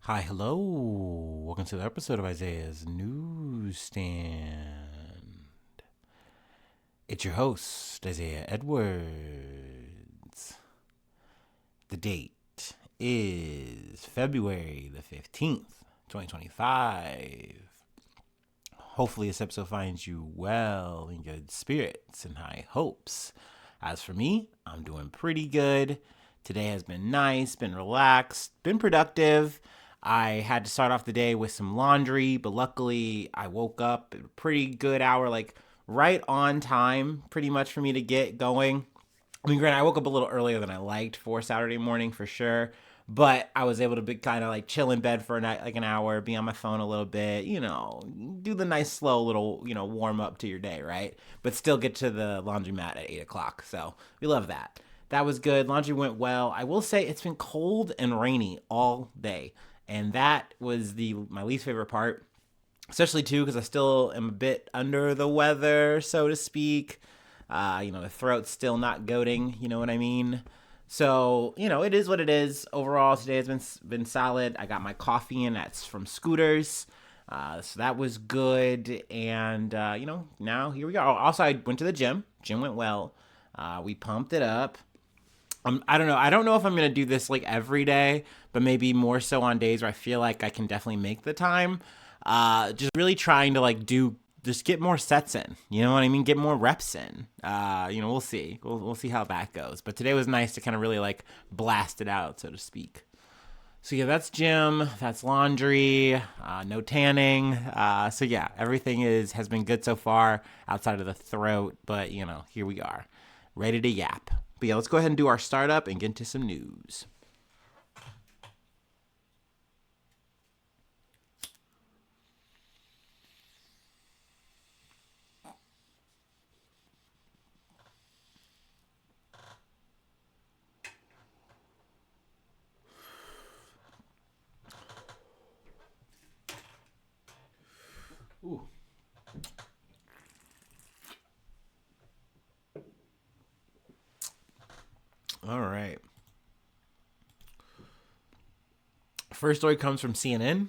Hi, hello. Welcome to the episode of Isaiah's Newsstand. It's your host, Isaiah Edwards. The date is February the 15th, 2025. Hopefully, this episode finds you well, in good spirits, and high hopes. As for me, I'm doing pretty good. Today has been nice, been relaxed, been productive. I had to start off the day with some laundry, but luckily I woke up at a pretty good hour, like right on time, pretty much for me to get going. I mean, granted, I woke up a little earlier than I liked for Saturday morning for sure, but I was able to be kind of like chill in bed for like an hour, be on my phone a little bit, do the nice slow little, warm up to your day, right? But still get to the laundromat at 8 o'clock. So we love that. That was good. Laundry went well. I will say it's been cold and rainy all day, and that was my least favorite part, especially too because I still am a bit under the weather, so to speak. The throat's still not goading. You know what I mean? So it is what it is. Overall, today has been solid. I got my coffee in. That's from Scooters. So that was good. And now here we go. Also, I went to the gym. Gym went well. We pumped it up. I don't know. I don't know if I'm gonna do this like every day, but maybe more so on days where I feel like I can definitely make the time. Just really trying to just get more sets in. You know what I mean? Get more reps in. We'll see. We'll see how that goes. But today was nice to kind of really like blast it out, so to speak. So yeah, that's gym. That's laundry. No tanning. So yeah, everything has been good so far outside of the throat. But here we are, ready to yap. But yeah, let's go ahead and do our startup and get into some news. Ooh. All right. First story comes from CNN.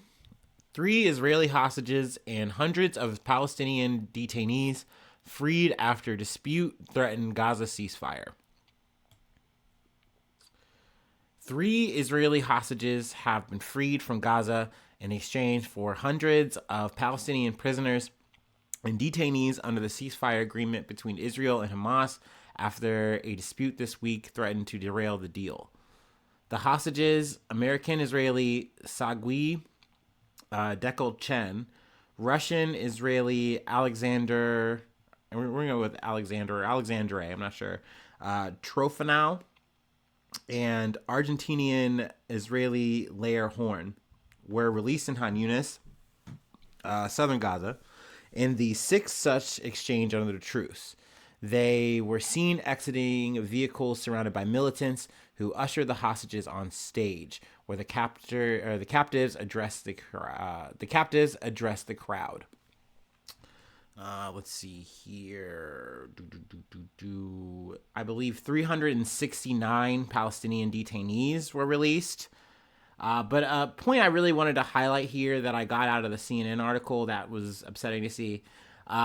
3 Israeli hostages and hundreds of Palestinian detainees freed after dispute threatened Gaza ceasefire. 3 Israeli hostages have been freed from Gaza in exchange for hundreds of Palestinian prisoners and detainees under the ceasefire agreement between Israel and Hamas after a dispute this week threatened to derail the deal. The hostages, American-Israeli Sagui Dekel Chen, Russian-Israeli Alexander, and we're going to go with Alexandre, I'm not sure, Trofanow, and Argentinian-Israeli Lair Horn were released in Han Yunis, southern Gaza, in the sixth such exchange under the truce. They were seen exiting vehicles surrounded by militants who ushered the hostages on stage, where the captives addressed the crowd. Let's see here. I believe 369 Palestinian detainees were released. But a point I really wanted to highlight here that I got out of the CNN article that was upsetting to see.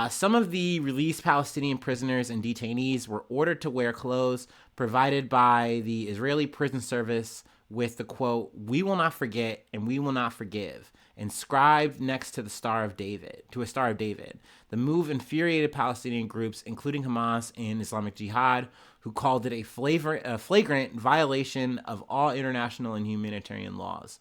Some of the released Palestinian prisoners and detainees were ordered to wear clothes provided by the Israeli Prison Service with the quote, "We will not forget and we will not forgive," inscribed next to a Star of David. The move infuriated Palestinian groups, including Hamas and Islamic Jihad, who called it a flagrant violation of all international and humanitarian laws.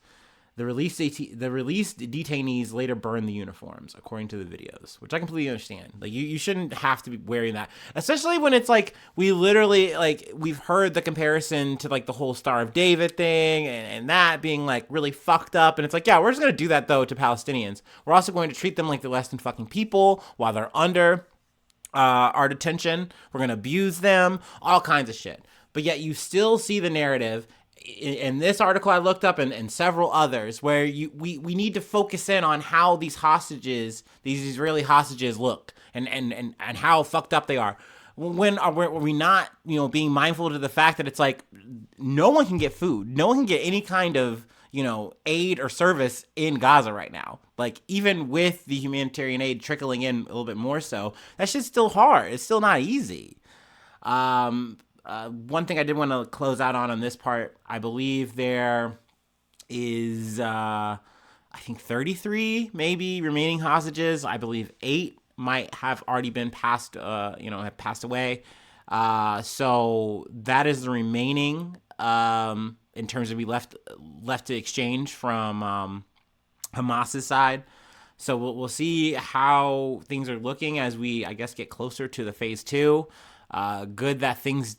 The released detainees later burned the uniforms, according to the videos, which I completely understand. Like, you shouldn't have to be wearing that, especially when it's like we've heard the comparison to like the whole Star of David thing and that being like really fucked up. And it's like, yeah, we're just gonna do that though to Palestinians. We're also going to treat them like they're less than fucking people while they're under our detention. We're gonna abuse them, all kinds of shit. But yet you still see the narrative in this article I looked up and several others where we need to focus in on how these Israeli hostages look and how fucked up they are. When are we not, being mindful to the fact that it's like no one can get food, no one can get any kind of, aid or service in Gaza right now. Like, even with the humanitarian aid trickling in a little bit more so, that shit's still hard. It's still not easy. One thing I did want to close out on this part, I believe there is, I think 33 maybe remaining hostages. I believe 8 might have already been passed, have passed away. So that is the remaining, in terms of we left to exchange from Hamas's side. So we'll see how things are looking as we, I guess, get closer to the phase 2. Good that things,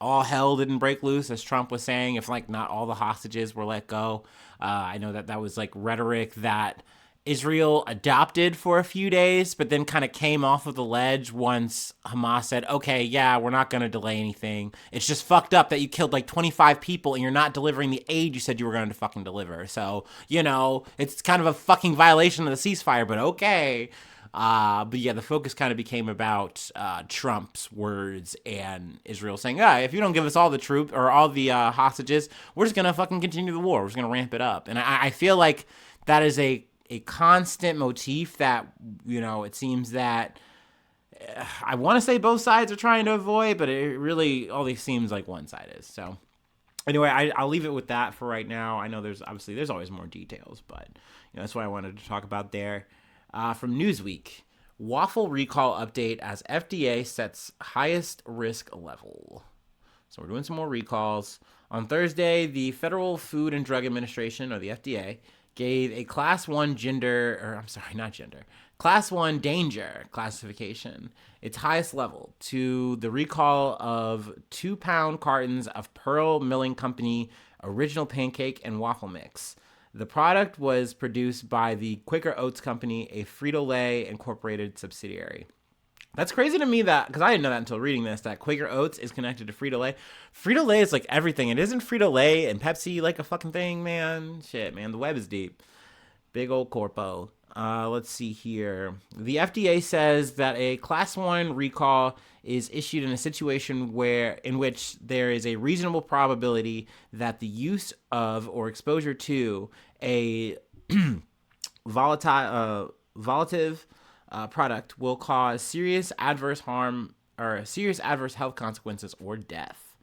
all hell didn't break loose, as Trump was saying, if like not all the hostages were let go. I know that was like rhetoric that Israel adopted for a few days, but then kind of came off of the ledge once Hamas said, okay, yeah, we're not going to delay anything. It's just fucked up that you killed like 25 people and you're not delivering the aid you said you were going to fucking deliver. So, it's kind of a fucking violation of the ceasefire, but okay. But yeah, the focus kind of became about Trump's words and Israel saying, if you don't give us all the troops or all the hostages, we're just going to fucking continue the war. We're just going to ramp it up. And I feel like that is a constant motif that, it seems that I want to say both sides are trying to avoid, but it really only seems like one side is. So anyway, I'll leave it with that for right now. I know there's always more details, but that's what I wanted to talk about there. From Newsweek, waffle recall update as FDA sets highest risk level. So we're doing some more recalls. On Thursday, the Federal Food and Drug Administration, or the FDA, gave a Class 1 Class 1 danger classification, its highest level, to the recall of 2-pound cartons of Pearl Milling Company Original Pancake and Waffle Mix. The product was produced by the Quaker Oats Company, a Frito-Lay Incorporated subsidiary. That's crazy to me because I didn't know that until reading this, that Quaker Oats is connected to Frito-Lay. Frito-Lay is like everything. It isn't Frito-Lay and Pepsi like a fucking thing, man. Shit, man. The web is deep. Big old corpo. Let's see here. The FDA says that a Class 1 recall is issued in a situation in which there is a reasonable probability that the use of or exposure to a volatile product will cause serious adverse harm or serious adverse health consequences or death.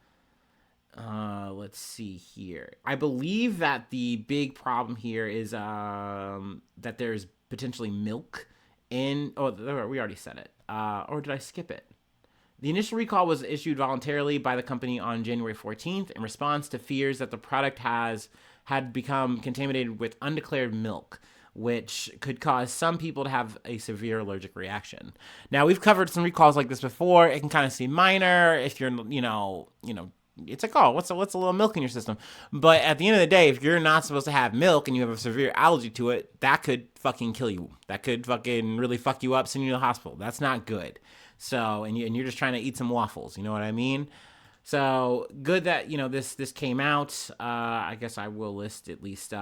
Let's see here. I believe that the big problem here is that there's potentially milk in. Oh, we already said it. Or did I skip it? The initial recall was issued voluntarily by the company on January 14th in response to fears that the product had become contaminated with undeclared milk, which could cause some people to have a severe allergic reaction. Now, we've covered some recalls like this before. It can kind of seem minor if you're, it's like, oh, what's a little milk in your system? But at the end of the day, if you're not supposed to have milk and you have a severe allergy to it, that could fucking kill you. That could fucking really fuck you up, send you to the hospital. That's not good. So, and you're just trying to eat some waffles, you know what I mean? So good that, this came out. I guess I will list at least,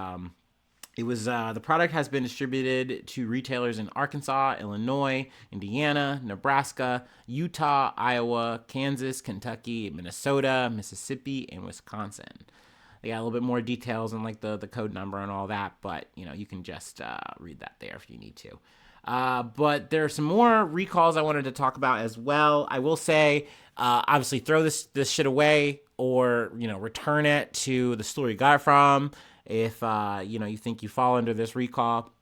it was, the product has been distributed to retailers in Arkansas, Illinois, Indiana, Nebraska, Utah, Iowa, Kansas, Kentucky, Minnesota, Mississippi, and Wisconsin. They got a little bit more details on like the code number and all that, but you can just read that there if you need to. But there are some more recalls I wanted to talk about as well. I will say, obviously throw this shit away or, return it to the store you got it from if, you think you fall under this recall.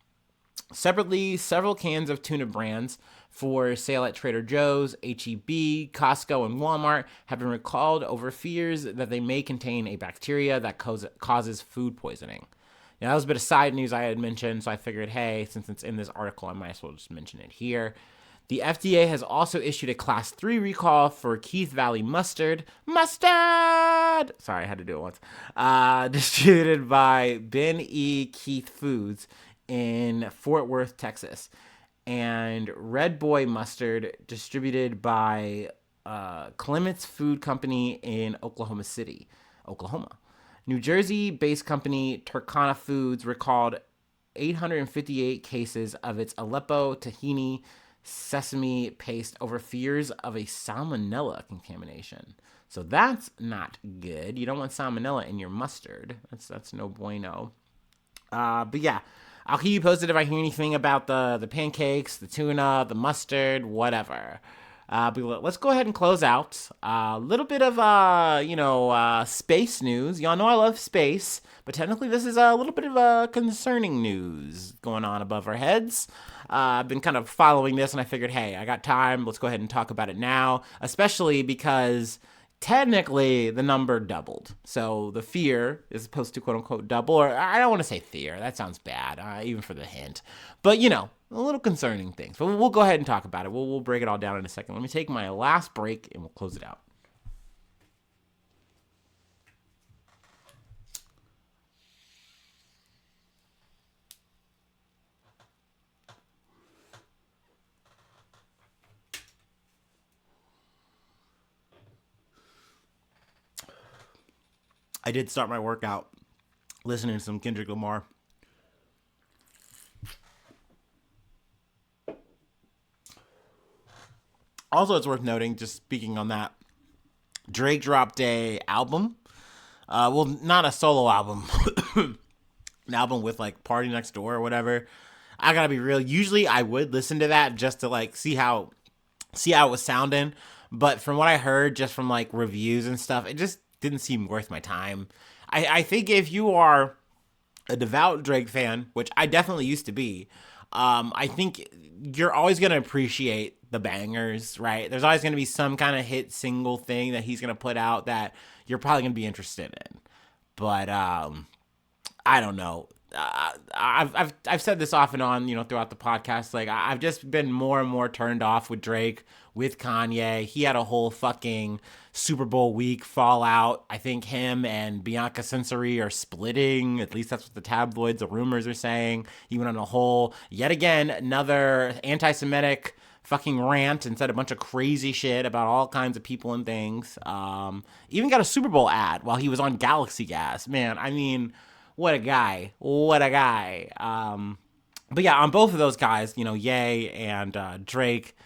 Separately, several cans of tuna brands for sale at Trader Joe's, H-E-B, Costco, and Walmart have been recalled over fears that they may contain a bacteria that causes food poisoning. Now, that was a bit of side news I had mentioned, so I figured, hey, since it's in this article, I might as well just mention it here. The FDA has also issued a Class 3 recall for Keith Valley mustard. Sorry, I had to do it once. Distributed by Ben E. Keith Foods in Fort Worth, Texas. And Red Boy mustard distributed by Clements Food Company in Oklahoma City, Oklahoma. New Jersey-based company Turkana Foods recalled 858 cases of its Aleppo tahini sesame paste over fears of a salmonella contamination. So that's not good. You don't want salmonella in your mustard. That's no bueno. But yeah, I'll keep you posted if I hear anything about the pancakes, the tuna, the mustard, whatever. But let's go ahead and close out. A little bit of space news. Y'all know I love space, but technically this is a little bit of concerning news going on above our heads. I've been kind of following this, and I figured, hey, I got time. Let's go ahead and talk about it now, especially because technically the number doubled. So the fear is supposed to quote unquote double, or I don't want to say fear. That sounds bad, even for the hint. But a little concerning things. But we'll go ahead and talk about it. We'll break it all down in a second. Let me take my last break and we'll close it out. I did start my workout listening to some Kendrick Lamar. Also, it's worth noting, just speaking on that, Drake dropped a album. Well, not a solo album, an album with like Party Next Door or whatever. I gotta be real. Usually, I would listen to that just to like see how it was sounding. But from what I heard, just from like reviews and stuff, it just didn't seem worth my time. I think if you are a devout Drake fan, which I definitely used to be, I think you're always going to appreciate the bangers, right? There's always going to be some kind of hit single thing that he's going to put out that you're probably going to be interested in. But I don't know. I've said this off and on, throughout the podcast. Like I've just been more and more turned off with Drake, with Kanye. He had a whole fucking Super Bowl week fallout. I think him and Bianca Censori are splitting. At least that's what the tabloids, the rumors are saying. He went on a whole, yet again, another anti-Semitic fucking rant and said a bunch of crazy shit about all kinds of people and things. Even got a Super Bowl ad while he was on Galaxy Gas. Man, I mean, what a guy. What a guy. But yeah, on both of those guys, Ye and Drake,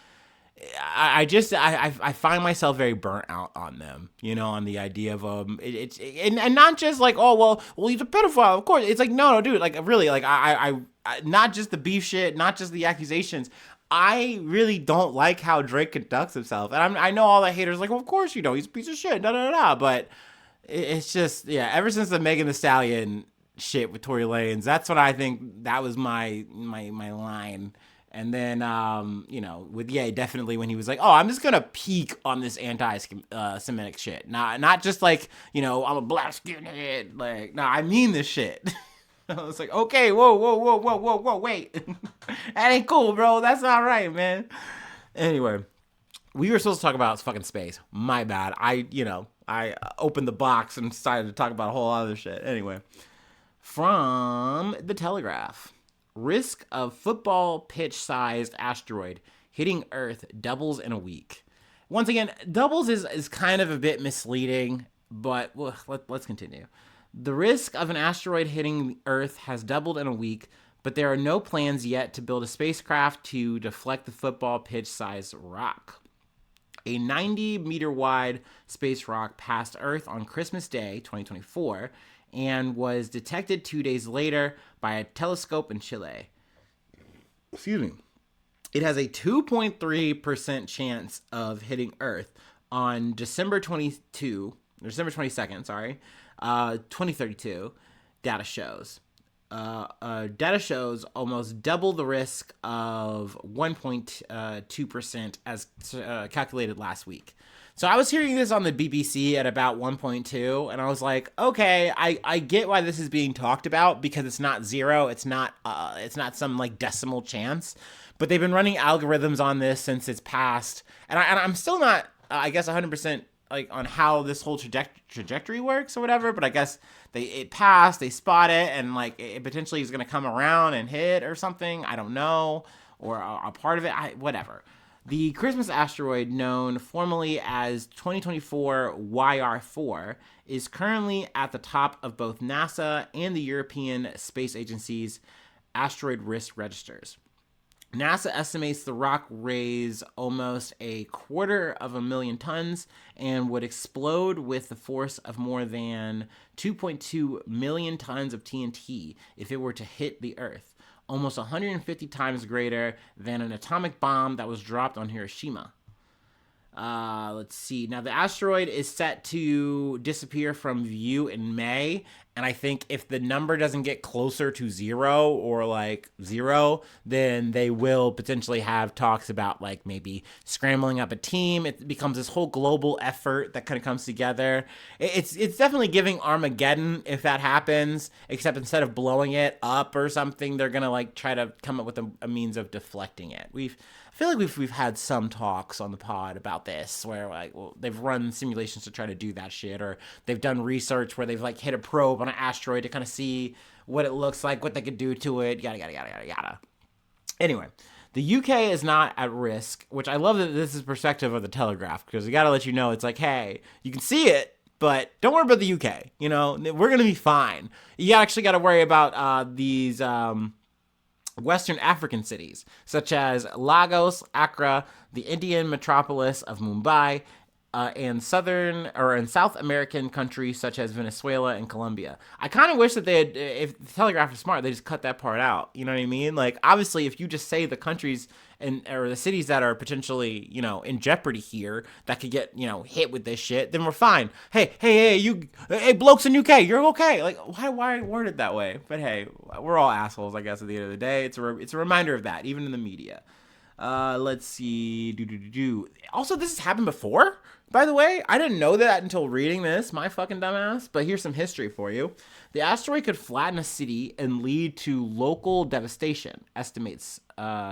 I find myself very burnt out on them, on the idea of and not just like, oh well he's a pedophile, of course. It's like, no dude, like really, like I not just the beef shit, not just the accusations. I really don't like how Drake conducts himself, and I know all the haters like, well, of course he's a piece of shit, da da da. But it's just, yeah. Ever since the Megan Thee Stallion shit with Tory Lanez, that's what I think that was my line. And then, with Ye, definitely when he was like, oh, I'm just going to peak on this anti-Semitic shit. Not just like, I'm a black skinhead. Like, I mean this shit. I was like, okay, whoa, wait. That ain't cool, bro. That's not right, man. Anyway, we were supposed to talk about fucking space. My bad. I opened the box and decided to talk about a whole other shit. Anyway, from The Telegraph. Risk of football pitch-sized asteroid hitting Earth doubles in a week. Once again, doubles is kind of a bit misleading, but let's continue. The risk of an asteroid hitting Earth has doubled in a week, but there are no plans yet to build a spacecraft to deflect the football pitch-sized rock. A 90-meter wide space rock passed Earth on Christmas Day, 2024, and was detected 2 days later by a telescope in Chile. Excuse me. It has a 2.3% chance of hitting Earth on December 22nd, 2032, data shows. Data shows almost double the risk of 1.2% as calculated last week. So I was hearing this on the BBC at about 1.2, and I was like, okay, I get why this is being talked about, because it's not zero, it's not some like decimal chance, but they've been running algorithms on this since it's passed, and I'm still not, I guess, 100% like on how this whole trajectory works or whatever, but I guess it passed, they spot it, and like it potentially is going to come around and hit or something, I don't know, or a part of it, whatever. The Christmas asteroid, known formally as 2024 YR4, is currently at the top of both NASA and the European Space Agency's asteroid risk registers. NASA estimates the rock weighs almost 250,000 tons and would explode with the force of more than 2.2 million tons of TNT if it were to hit the Earth, almost 150 times greater than an atomic bomb that was dropped on Hiroshima. Let's see. Now, the asteroid is set to disappear from view in May. And I think if the number doesn't get closer to zero or like zero, then they will potentially have talks about like maybe scrambling up a team. It becomes this whole global effort that kind of comes together. It's definitely giving Armageddon if that happens, except instead of blowing it up or something, they're going to like try to come up with a means of deflecting it. I feel like we've had some talks on the pod about this where like they've run simulations to try to do that shit, or they've done research where they've like hit a probe on an asteroid to kind of see what it looks like, what they could do to it, yada yada yada yada yada. Anyway, the UK is not at risk, which I love that this is perspective of the Telegraph, because we got to let you know it's like, hey, you can see it, but don't worry about the UK. You know, we're gonna be fine. You actually got to worry about these Western African cities, such as Lagos, Accra, the Indian metropolis of Mumbai, and South American countries such as Venezuela and Colombia. I kind of wish that they had, if the Telegraph is smart, they just cut that part out. You know what I mean? Like, obviously, if you just say the countries or the cities that are potentially, in jeopardy here that could get, hit with this shit, then we're fine. Hey, blokes in UK, you're okay. Like, why word it that way? But hey, we're all assholes, I guess, at the end of the day. It's a reminder of that, even in the media. Let's see. Also, this has happened before, by the way. I didn't know that until reading this, my fucking dumbass. But here's some history for you. The asteroid could flatten a city and lead to local devastation, estimates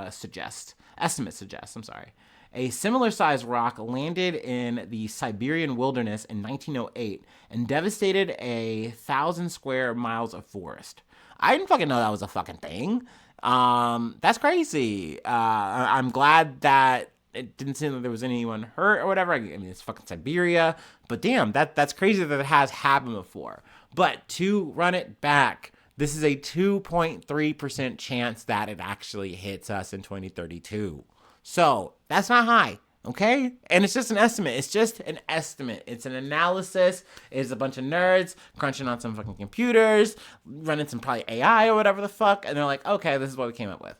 suggest. A similar-sized rock landed in the Siberian wilderness in 1908 and devastated 1,000 square miles of forest. I didn't fucking know that was a fucking thing. That's crazy. I'm glad that it didn't seem like there was anyone hurt or whatever. I mean, it's fucking Siberia, but damn, that's crazy that it has happened before. But to run it back, this is a 2.3% chance that it actually hits us in 2032. So that's not high. Okay? And it's just an estimate. It's an analysis. It's a bunch of nerds crunching on some fucking computers, running some probably AI or whatever the fuck, and they're like, okay, this is what we came up with.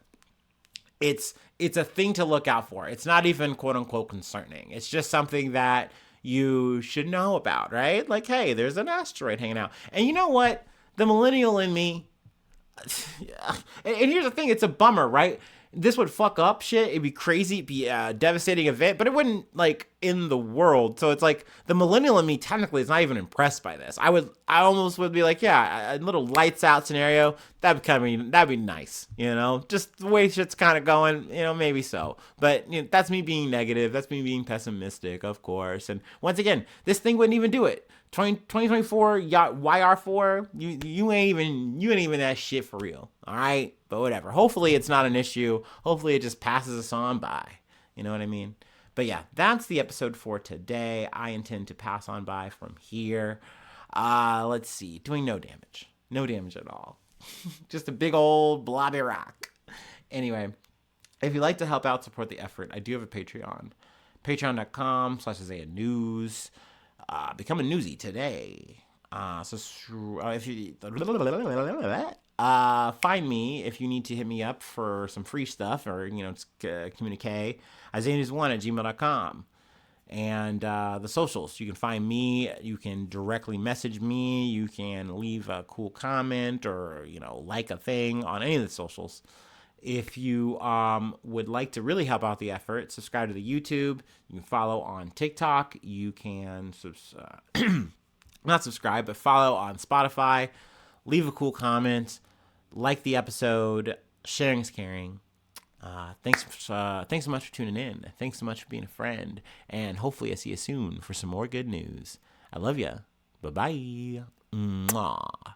It's a thing to look out for. It's not even quote unquote concerning. It's just something that you should know about, right? Like, hey, there's an asteroid hanging out. And you know what? The millennial in me, and here's the thing, it's a bummer, right? This would fuck up shit. It'd be crazy. It'd be a devastating event, but it wouldn't like end the world. So it's like the millennial in me technically is not even impressed by this. I almost would be like, yeah, a little lights out scenario. That'd be nice. Just the way shit's kind of going, maybe so. But that's me being negative. That's me being pessimistic, of course. And once again, this thing wouldn't even do it. 2024 YR4, you ain't even that shit for real. All right, but whatever. Hopefully it's not an issue. Hopefully it just passes us on by. You know what I mean? But yeah, that's the episode for today. I intend to pass on by from here. Let's see, doing no damage at all. Just a big old blobby rock. Anyway, if you'd like to help out, support the effort, I do have a Patreon. Patreon.com/Isaiah News. Become a newsie today. If you find me if you need to hit me up for some free stuff or communicate, IsaiahNews1@gmail.com. And the socials, you can find me. You can directly message me. You can leave a cool comment or like a thing on any of the socials. If you would like to really help out the effort, subscribe to the YouTube. You can follow on TikTok. You can not subscribe, but follow on Spotify. Leave a cool comment. Like the episode. Sharing is caring. Thanks so much for tuning in. Thanks so much for being a friend. And hopefully I see you soon for some more good news. I love ya. Bye-bye. Mwah.